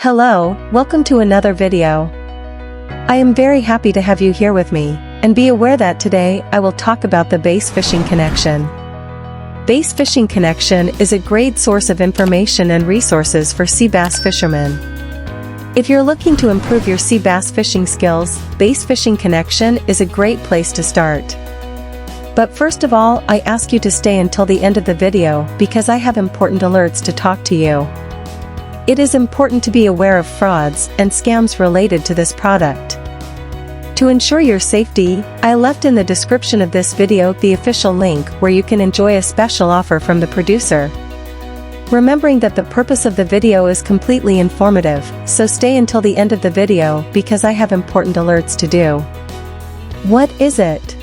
Hello, welcome to another video. I am very happy to have you here with me, and be aware that today I will talk about the bass fishing connection. Bass fishing connection is a great source of information and resources for sea bass fishermen. If you're looking to improve your sea bass fishing skills, bass fishing connection is a great place to start. But first of all, I ask you to stay until the end of the video because I have important alerts to talk to you. It is important to be aware of frauds and scams related to this product. To ensure your safety, I left in the description of this video the official link where you can enjoy a special offer from the producer. Remembering that the purpose of the video is completely informative, so stay until the end of the video because I have important alerts to do. What is it?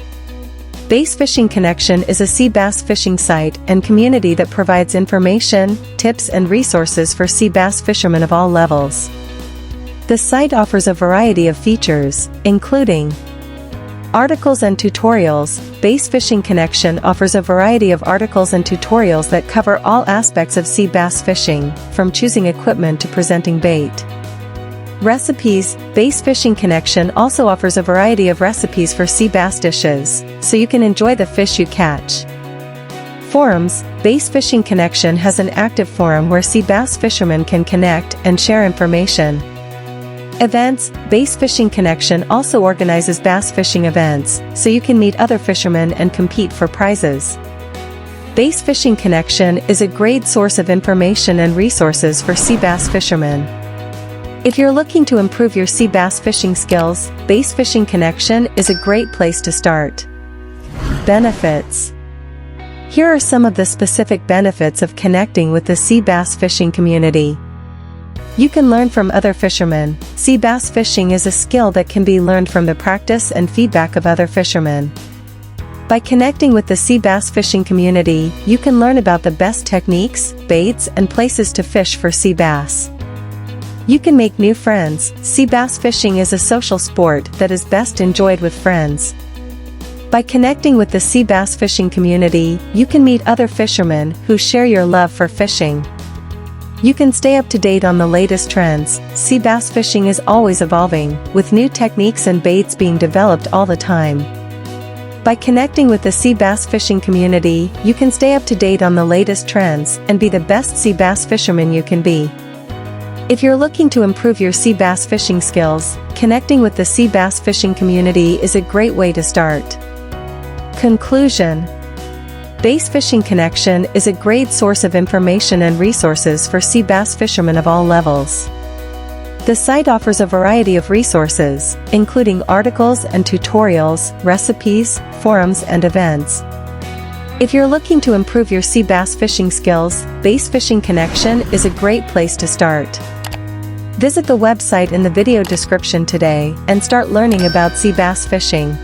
Bass Fishing Connection is a sea bass fishing site and community that provides information, tips and resources for sea bass fishermen of all levels. The site offers a variety of features, including articles and tutorials. Bass Fishing Connection offers a variety of articles and tutorials that cover all aspects of sea bass fishing, from choosing equipment to presenting bait. Recipes. Bass Fishing Connection also offers a variety of recipes for sea bass dishes, so you can enjoy the fish you catch. Forums. Bass Fishing Connection has an active forum where sea bass fishermen can connect and share information. Events. Bass Fishing Connection also organizes bass fishing events, so you can meet other fishermen and compete for prizes. Bass Fishing Connection is a great source of information and resources for sea bass fishermen. If you're looking to improve your sea bass fishing skills, Bass Fishing Connection is a great place to start. Benefits. Here are some of the specific benefits of connecting with the sea bass fishing community. You can learn from other fishermen. Sea bass fishing is a skill that can be learned from the practice and feedback of other fishermen. By connecting with the sea bass fishing community, you can learn about the best techniques, baits, and places to fish for sea bass. You can make new friends. Sea bass fishing is a social sport that is best enjoyed with friends. By connecting with the sea bass fishing community, you can meet other fishermen who share your love for fishing. You can stay up to date on the latest trends. Sea bass fishing is always evolving, with new techniques and baits being developed all the time. By connecting with the sea bass fishing community, you can stay up to date on the latest trends and be the best sea bass fisherman you can be. If you're looking to improve your sea bass fishing skills, connecting with the sea bass fishing community is a great way to start. Conclusion. Bass Fishing Connection is a great source of information and resources for sea bass fishermen of all levels. The site offers a variety of resources, including articles and tutorials, recipes, forums and events. If you're looking to improve your sea bass fishing skills, Bass Fishing Connection is a great place to start. Visit the website in the video description today and start learning about sea bass fishing.